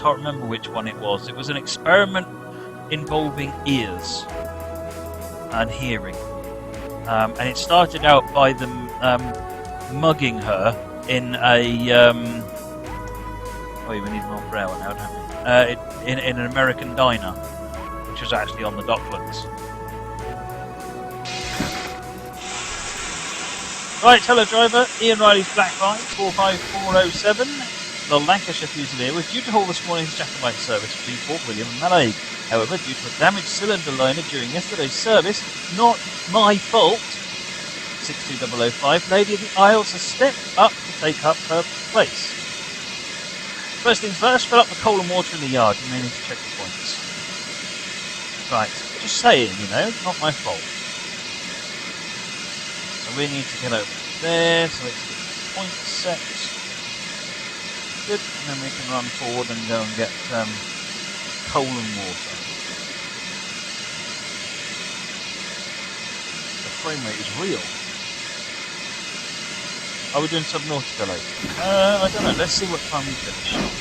can't remember which one it was. It was an experiment involving ears and hearing. And it started out by them mugging her in a... we need an umbrella now, don't we? In an American diner, which was actually on the Docklands. Right, hello driver, Ian Riley's Black Line 45407. The Lancashire Fusilier was due to haul this morning's Jacobite service between Fort William and Mallaig. However, due to a damaged cylinder liner during yesterday's service, not my fault, 62005, Lady of the Isles has stepped up to take up her place. First things first, fill up the coal and water in the yard. You may need to check the points. Right, just saying, you know, not my fault. So we need to get over there, so let's get the points set. Good, and then we can run forward and go and get coal and water. The frame rate is real. Are we doing Subnautica later? I don't know, let's see what time we finish.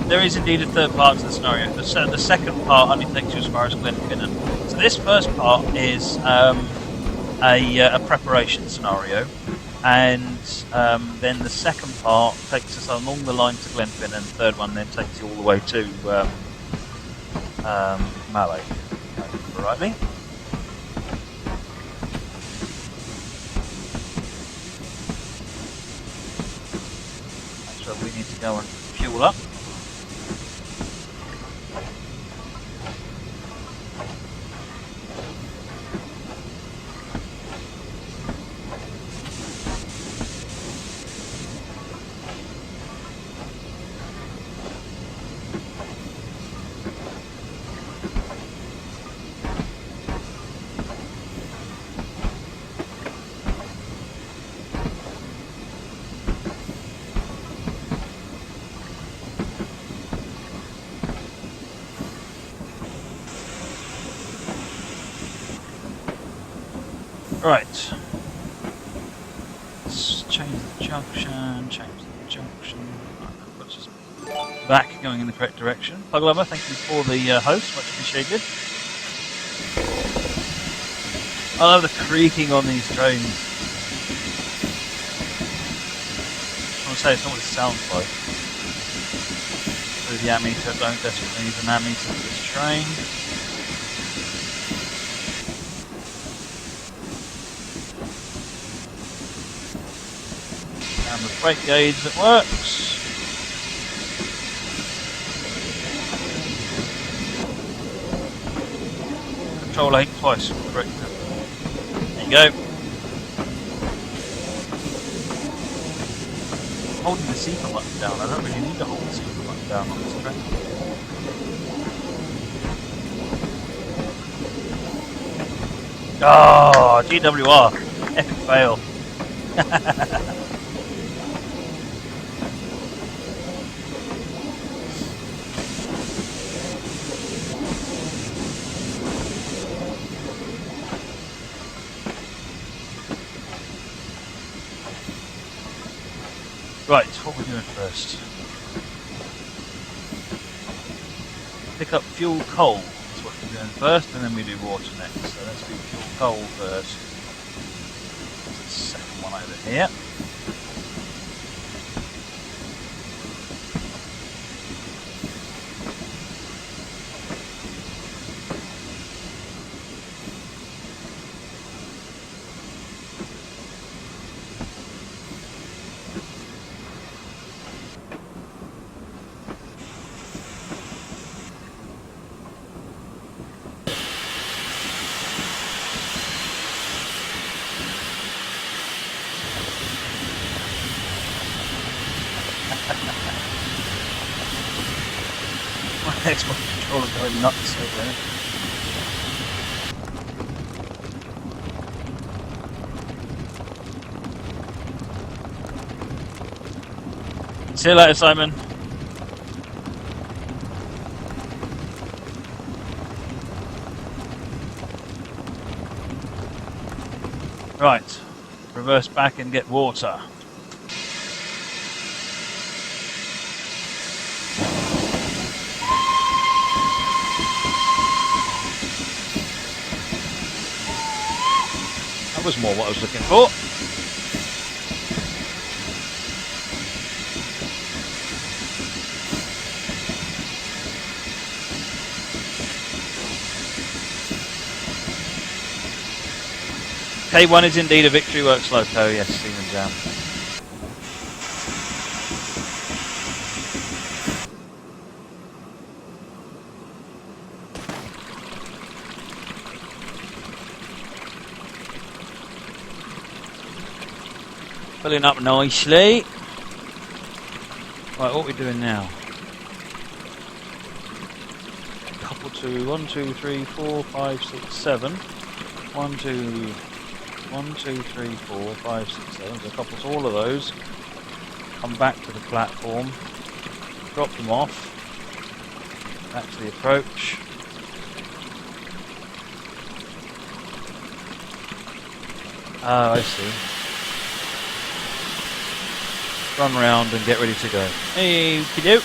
There is indeed a third part to the scenario. The second part only takes you as far as Glenfinnan. So this first part is a preparation scenario, and then the second part takes us along the line to Glenfinnan, and the third one then takes you all the way to Mallaig. Rightly. That's where we need to go and fuel up. Right, let's change the junction, puts us back going in the correct direction. Pug Lover, thank you for the host, much appreciated. I love the creaking on these trains. I want to say it's not what it sounds like. So the ammeter, don't desperately need an ammeter for this train. And the brake gauge that works. Control 8 twice. Correct. There you go. Holding the seeker button down. I don't really need to hold the seeker button down on this train. Oh, GWR. Epic fail. Right, what are we doing first? Pick up fuel coal. That's what we're doing first, and then we do water next. So let's do fuel coal first. That's the second one over here. Xbox controller going nuts over here. See you later, Simon. Right, reverse back and get water. That was more what I was looking for. K1 is indeed a Victory Works loco, yes, Stephen Jam. Filling up nicely. Right, what are we doing now? Couple to 1, 2, 3, 4, 5, 6, 7. 1, 2, 1, 2, 3, 4, 5, 6, 7. So couple to all of those. Come back to the platform. Drop them off. Back to the approach. Oh, I see. Run round and get ready to go. Hey, kiddo.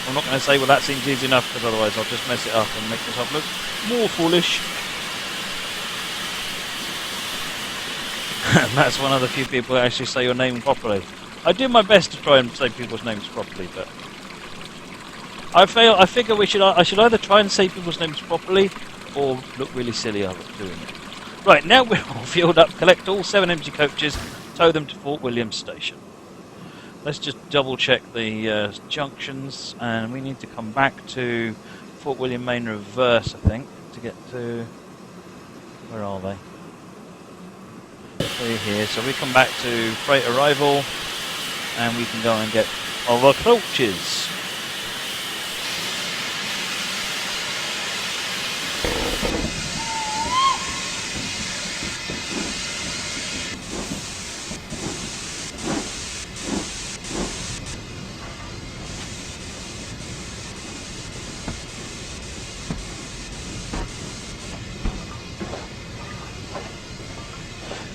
I'm not going to say, well, that seems easy enough, because otherwise I'll just mess it up and make myself look more foolish. That's one of the few people who actually say your name properly. I do my best to try and say people's names properly, but I fail. I figure I should either try and say people's names properly or look really silly doing it. Right, now we're all fueled up. Collect all 7 empty coaches, tow them to Fort William Station. Let's just double check the junctions, and we need to come back to Fort William Main reverse, I think, to get to... Where are they? They're here, so we come back to freight arrival, and we can go and get our coaches.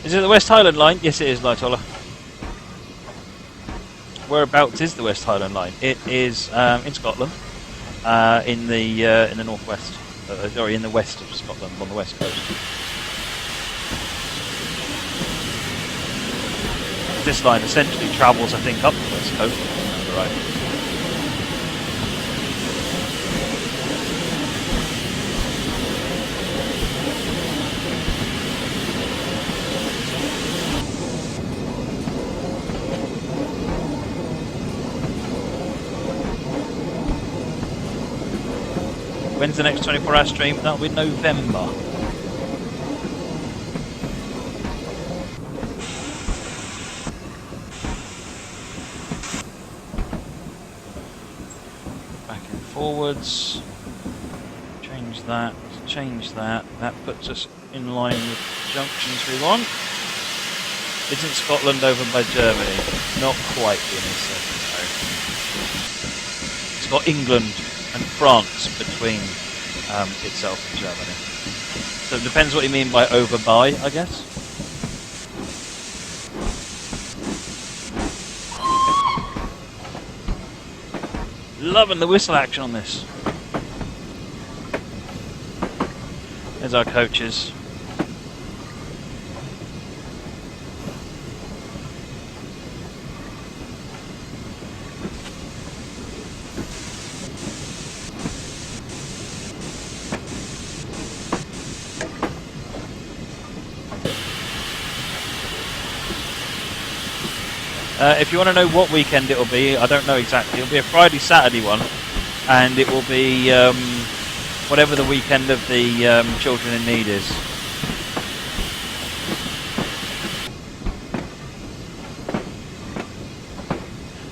Is it the West Highland line? Yes, it is, Lightoller. Whereabouts is the West Highland line? It is in Scotland, in the northwest, sorry, in the west of Scotland, on the west coast. This line essentially travels, I think, up the west coast. Right. When's the next 24-hour stream? That'll be November. Back and forwards. Change that. Change that. That puts us in line with the junctions we want. Isn't Scotland over by Germany? Not quite, It's got England and France between itself and Germany. So it depends what you mean by over by, I guess. Loving the whistle action on this. There's our coaches. If you want to know what weekend it will be, I don't know exactly. It'll be a Friday, Saturday one, and it will be whatever the weekend of the Children in Need is.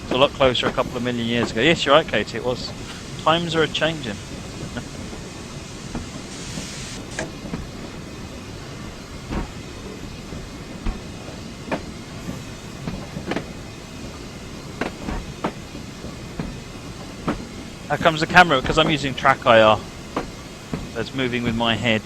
It's a lot closer a couple of million years ago. Yes, you're right, Katie, it was. Times are a-changing. How comes the camera? Because I'm using track IR. So it's moving with my head.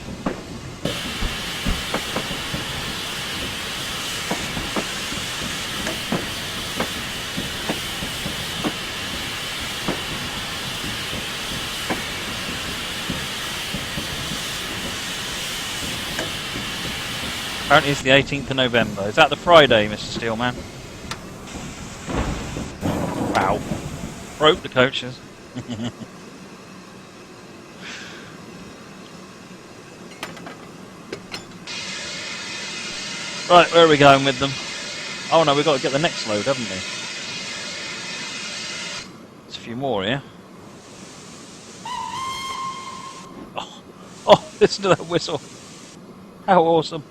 Apparently it's the 18th of November. Is that the Friday, Mr. Steelman? Wow. Broke the coaches. Right, where are we going with them? Oh no, we've got to get the next load, haven't we? There's a few more here. Oh, listen to that whistle. How awesome.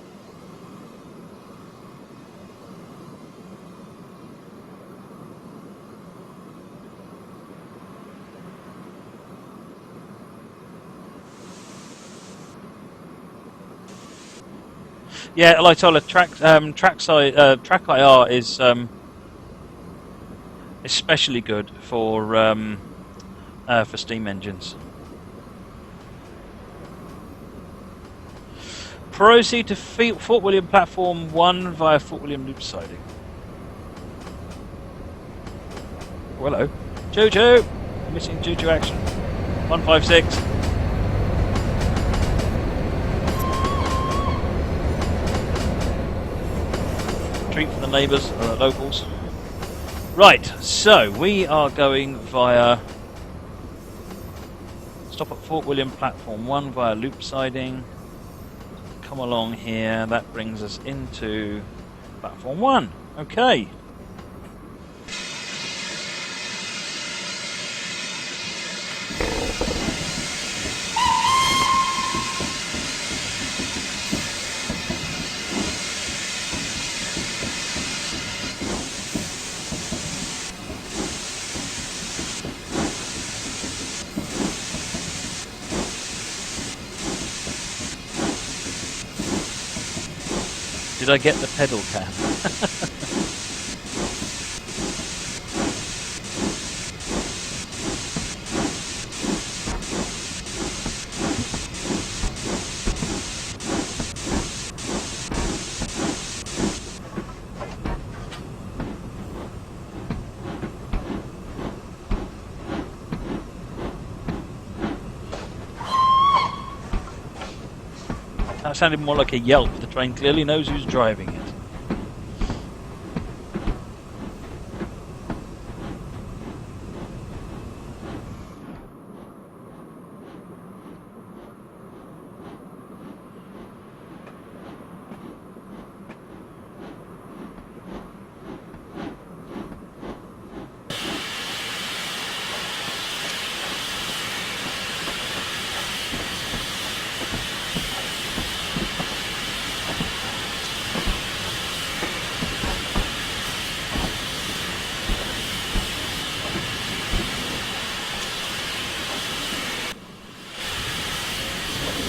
Yeah, like I told her, track IR is especially good for steam engines. Proceed to Fort William Platform 1 via Fort William Loop siding. Oh, hello. Choo-choo! Missing choo-choo action. 156. Treat for the neighbours, locals. Right, so we are going via... Stop at Fort William Platform 1 via loop siding. Come along here, that brings us into Platform 1. Okay. Did I get the pedal cam? That sounded more like a yelp. The train clearly knows who's driving it.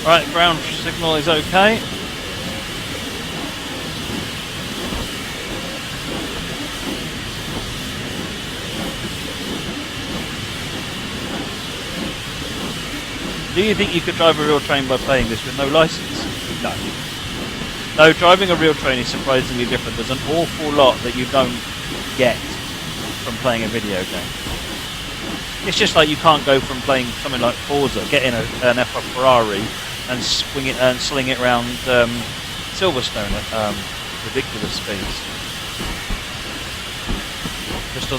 Right, ground signal is okay. Do you think you could drive a real train by playing this with no license? No. No, driving a real train is surprisingly different. There's an awful lot that you don't get from playing a video game. It's just like you can't go from playing something like Forza, get in an F1 Ferrari and swing it and sling it around Silverstone at ridiculous speeds.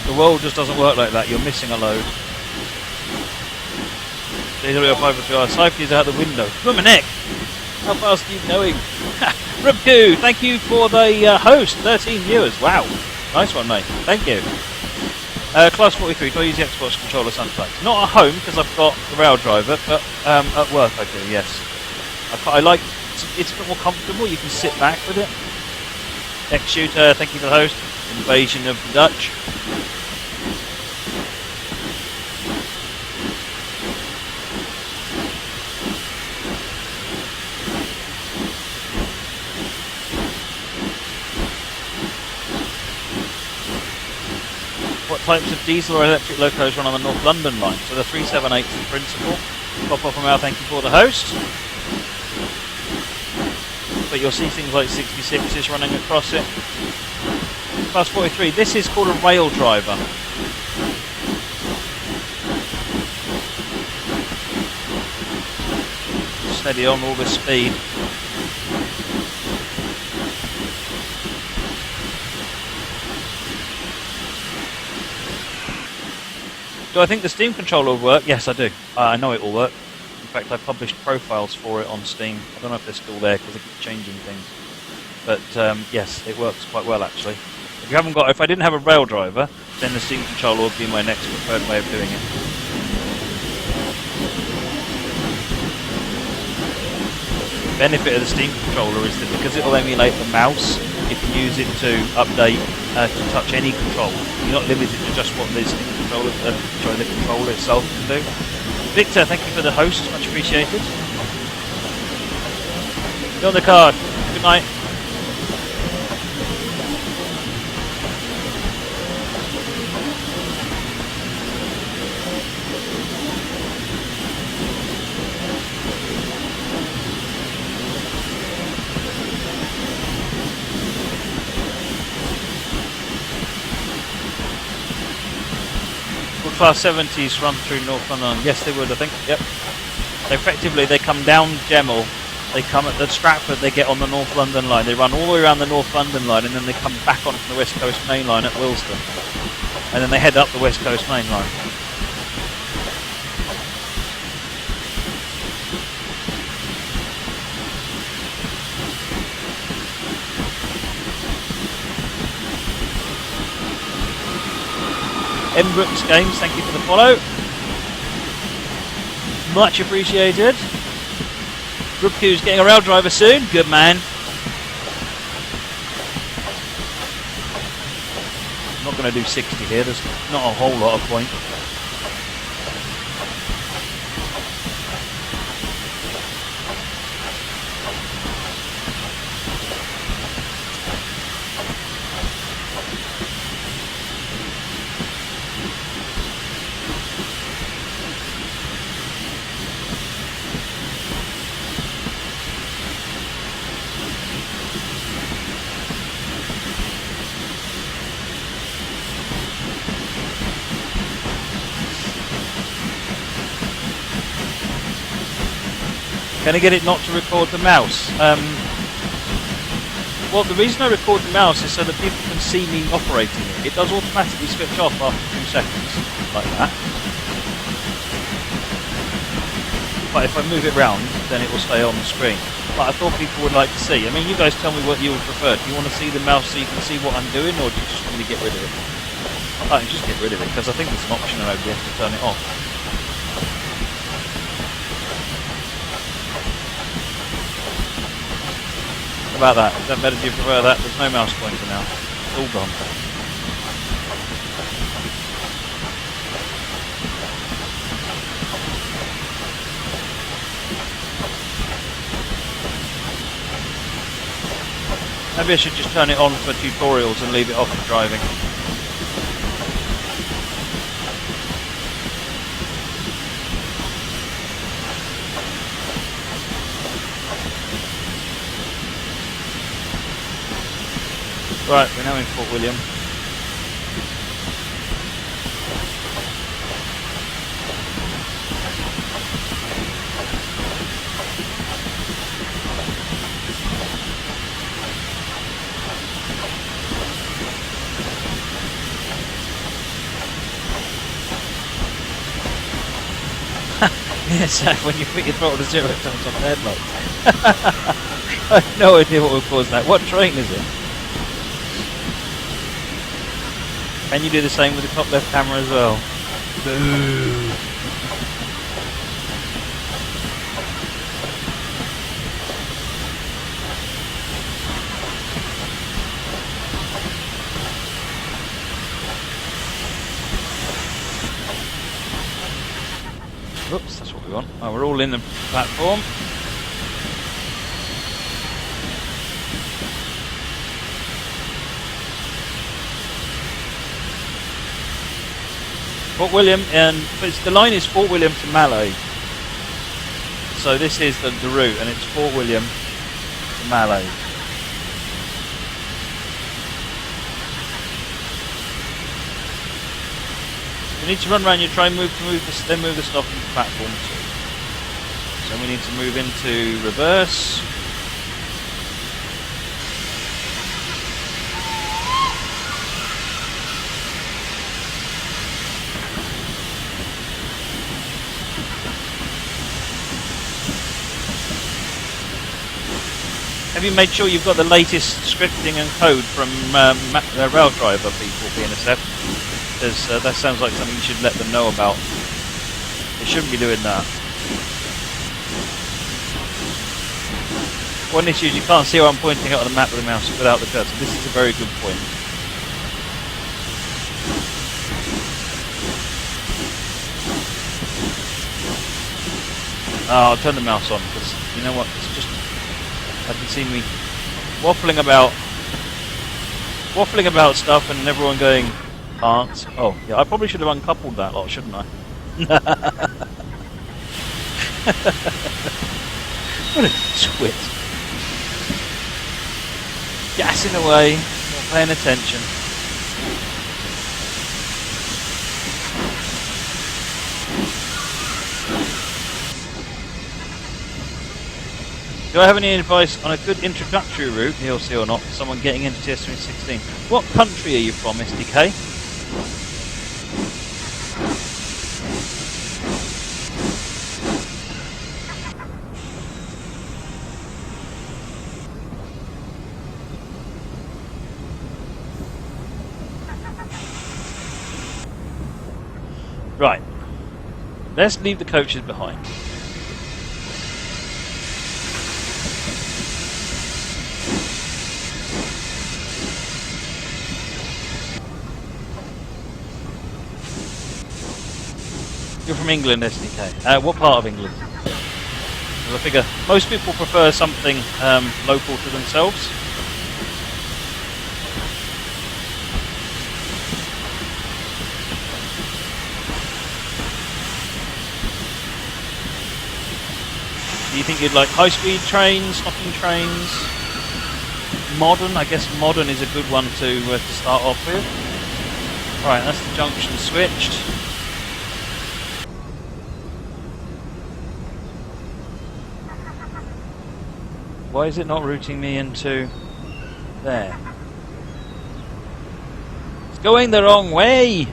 The world just doesn't work like that. You're missing a load. J305 safety is out the window. Look, my neck! How fast are you going? Rubku, thank you for the host. 13 viewers. Wow. Nice one, mate. Thank you. Class 43, do I use the Xbox controller sometimes? Not at home, because I've got the rail driver, but at work I do, yes. I like it's a bit more comfortable, you can sit back with it. X-Shooter, thank you for the host. Invasion of the Dutch. What types of diesel or electric locos run on the North London line? So the 378 in principle. Pop off from our thank you for the host. But you'll see things like 66s running across it. Class 43, this is called a rail driver. Steady on all the speed. Do I think the Steam controller will work? Yes, I do. I know it will work. In fact, I published profiles for it on Steam. I don't know if they're still there because they keep changing things. But yes, it works quite well actually. If you haven't got, if I didn't have a rail driver, then the Steam controller would be my next preferred way of doing it. The benefit of the Steam controller is that because it will emulate the mouse, you can use it to update to touch any control. You're not limited to just what the Steam controller, the controller itself can do. Victor, thank you for the host, much appreciated. You're on the card. Good night. Class 70s run through North London. Yes, they would, I think. Yep. Effectively, they come down Gemmell, they come at the Stratford, they get on the North London line. They run all the way around the North London line, and then they come back onto the West Coast Main Line at Wilston. And then they head up the West Coast Main Line. M. Brooks Games, thank you for the follow. Much appreciated. Brookhu's getting a rail driver soon. Good man. I'm not going to do 60 here. There's not a whole lot of point. Can I get it not to record the mouse? Well, the reason I record the mouse is so that people can see me operating it. It does automatically switch off after 2 seconds, like that. But if I move it round, then it will stay on the screen. But I thought people would like to see. I mean, you guys tell me what you would prefer. Do you want to see the mouse so you can see what I'm doing, or do you just want me to get rid of it? I can just get rid of it, because I think there's an option in OBS to turn it off. How about that? Is that better? Do you prefer that? There's no mouse pointer now. It's all gone. Maybe I should just turn it on for tutorials and leave it off for driving. Right, we're now in Fort William. Yes, when you put your throttle to 0 it turns on the headlights. I have no idea what will cause that. What train is it? Can you do the same with the top left camera as well? Boo! Oops, that's what we want. Oh, we're all in the platform. Fort William, and the line is Fort William to Mallow. So this is the route, and it's Fort William to Mallow. You need to run around. You try and move the stuff into platform 2. So we need to move into reverse. Have you made sure you've got the latest scripting and code from rail driver people, BNSF? Because that sounds like something you should let them know about. They shouldn't be doing that. One issue is you can't see how I'm pointing out on the map with the mouse without the cursor. This is a very good point. Oh, I'll turn the mouse on because you know what? It's just I can see me waffling about stuff and everyone going, can't. Oh, yeah, I probably should have uncoupled that lot, shouldn't I? What a twit. Gassing away, not paying attention. Do I have any advice on a good introductory route, DLC or not, for someone getting into TS316? What country are you from, SDK? Right. Let's leave the coaches behind. You're from England, SDK. What part of England? I figure most people prefer something local to themselves. Do you think you'd like high-speed trains, stocking trains, modern? I guess modern is a good one to start off with. Right, that's the junction switched. Why is it not routing me into there? It's going the wrong way!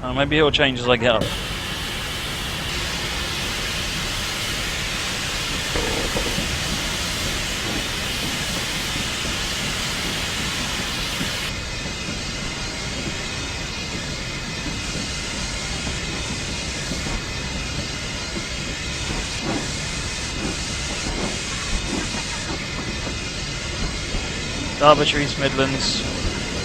Oh, maybe it'll change as I get up. Derbyshire, East Midlands.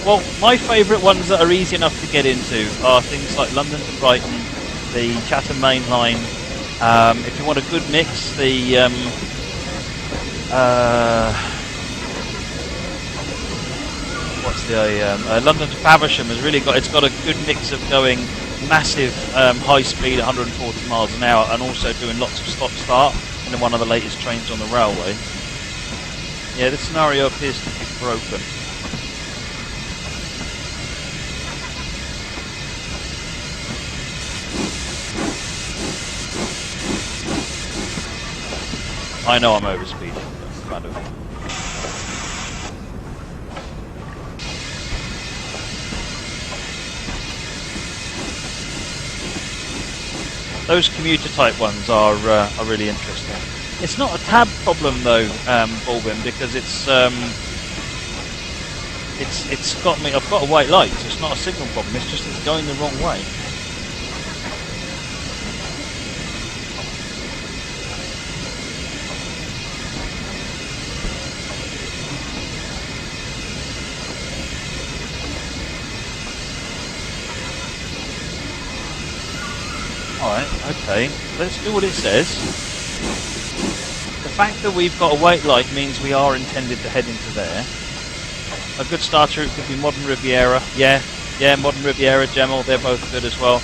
Well, my favourite ones that are easy enough to get into are things like London to Brighton, the Chatham Main Line. If you want a good mix, the London to Faversham has really got a good mix of going massive high speed, 140 miles an hour, and also doing lots of stop start. And one of the latest trains on the railway. Yeah, this scenario appears to be broken. I know I'm overspeeding, kind of. Those commuter type ones are really interesting. It's not a tab problem though, Bulbin, because it's got me. I've got a white light, so it's not a signal problem. It's just it's going the wrong way. Alright, okay. Let's do what it says. The fact that we've got a white light means we are intended to head into there. A good starter route could be Modern Riviera. Yeah, Yeah, Modern Riviera, Gemel, they're both good as well.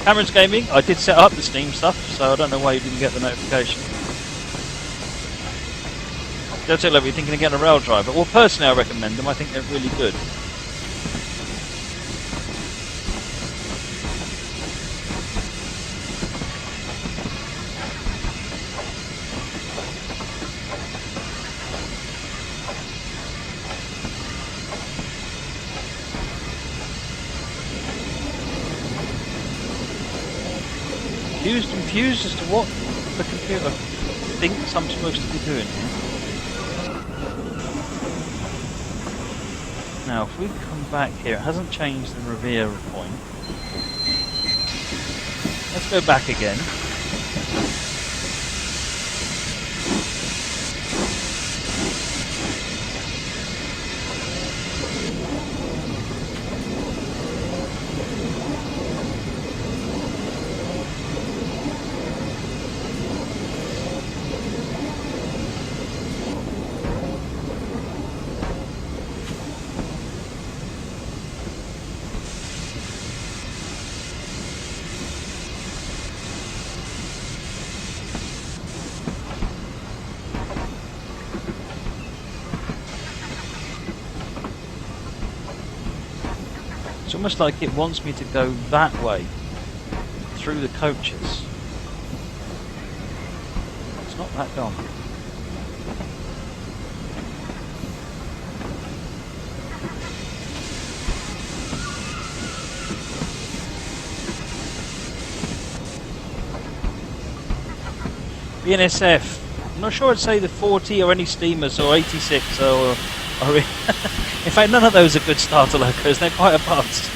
Cameron's Gaming, I did set up the Steam stuff, so I don't know why you didn't get the notification. Don't look like you're thinking of getting a rail driver. Well, personally I recommend them, I think they're really good. Confused as to what the computer thinks I'm supposed to be doing here. Now, if we come back here, it hasn't changed the Riviera point. Let's go back again. It's almost like it wants me to go that way, through the coaches. It's not that gone. BNSF. I'm not sure I'd say the 40 or any steamers or 86 or in fact, none of those are good starter locos, they're quite advanced.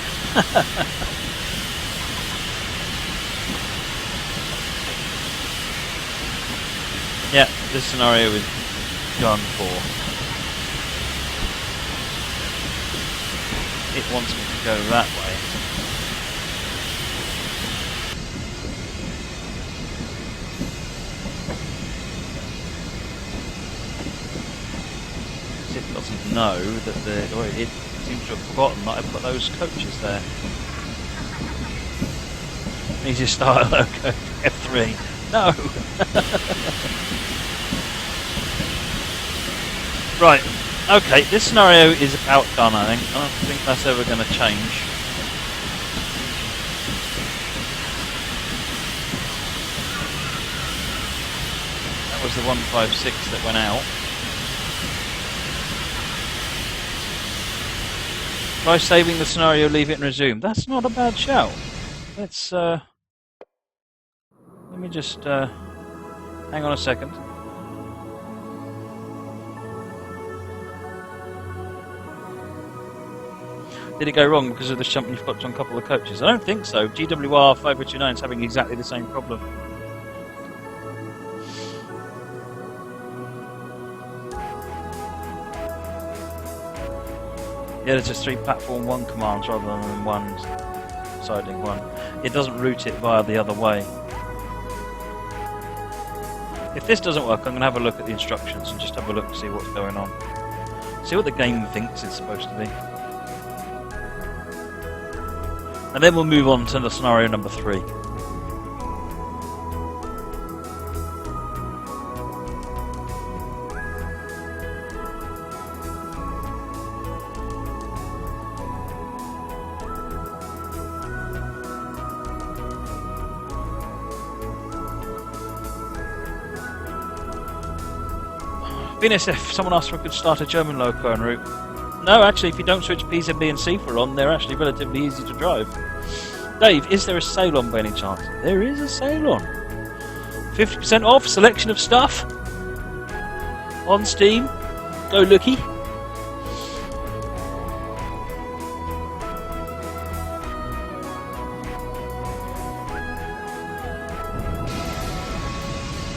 Yeah, this scenario is done for. It wants me to go that way. It doesn't know that or it seems to have forgotten that I put those coaches there. Needs to start a loco F3. No! Right, okay, this scenario is about done, I think. I don't think that's ever going to change. That was the 156 that went out. Try saving the scenario, leave it and resume. That's not a bad shout. Let's, let me just, hang on a second. Did it go wrong because of the jump you've got on a couple of coaches? I don't think so. GWR 5029 is having exactly the same problem. Yeah, there's just 3 platform 1 commands rather than 1 siding 1. It doesn't route it via the other way. If this doesn't work, I'm going to have a look at the instructions and just have a look and see what's going on. See what the game thinks it's supposed to be. And then we'll move on to the scenario number 3. BNSF, someone asked if I could start a German loco en route. No, actually, if you don't switch P's and B and C for on, they're actually relatively easy to drive. Dave, is there a sale on by any chance? There is a sale on. 50% off, selection of stuff. On Steam. Go looky.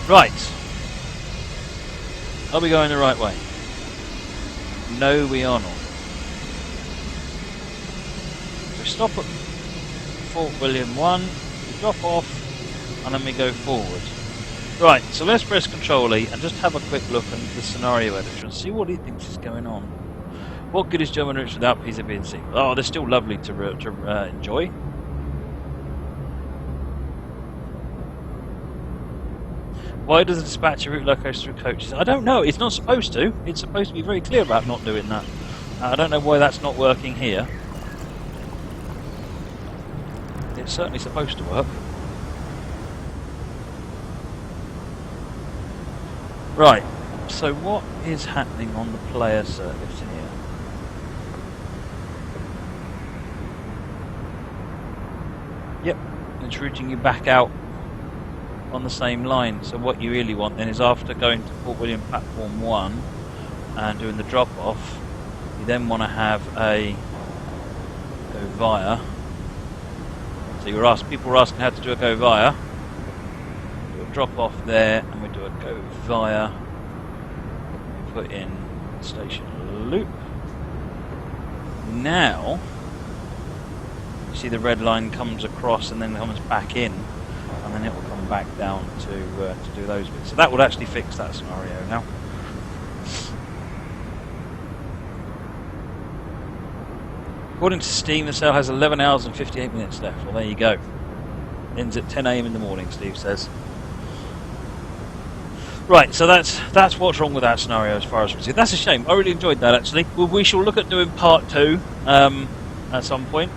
Right. Are we going the right way? No, we are not. So stop at Fort William 1, we drop off, and then we go forward. Right, so let's press Control E and just have a quick look at the scenario editor and see what he thinks is going on. What good is German routes without PCB and C? Oh, they're still lovely to enjoy. Why does the dispatcher route locos through coaches? I don't know. It's not supposed to. It's supposed to be very clear about not doing that. I don't know why that's not working here. It's certainly supposed to work. Right, so what is happening on the player service here? Yep, it's routing you back out on the same line. So what you really want then is, after going to Fort William Platform 1 and doing the drop-off, you then want to have a go via. So people were asking how to do a go via. Do a drop-off there, and we do a go via. We put in station loop. Now, you see the red line comes across and then comes back in, and then it will come back down to do those bits. So that would actually fix that scenario now. According to Steam, the sale has 11 hours and 58 minutes left. Well, there you go. Ends at 10 AM in the morning, Steve says. Right, so that's what's wrong with that scenario as far as we see. That's a shame. I really enjoyed that, actually. We shall look at doing part 2 at some point.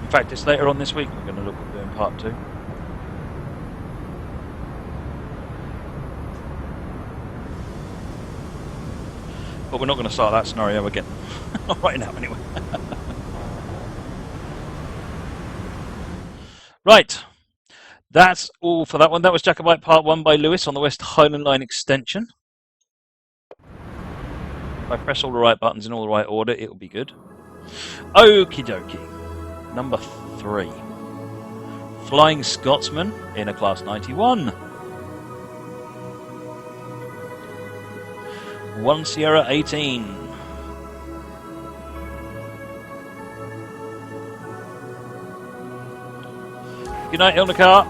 In fact, it's later on this week we're going to look at doing part 2. But we're not going to start that scenario again. Not right now, anyway. Right. That's all for that one. That was Jacobite Part 1 by Lewis on the West Highland Line extension. If I press all the right buttons in all the right order, it'll be good. Okie dokie. Number 3. Flying Scotsman in a Class 91. 1 Sierra 18. Good night, Ilnacar.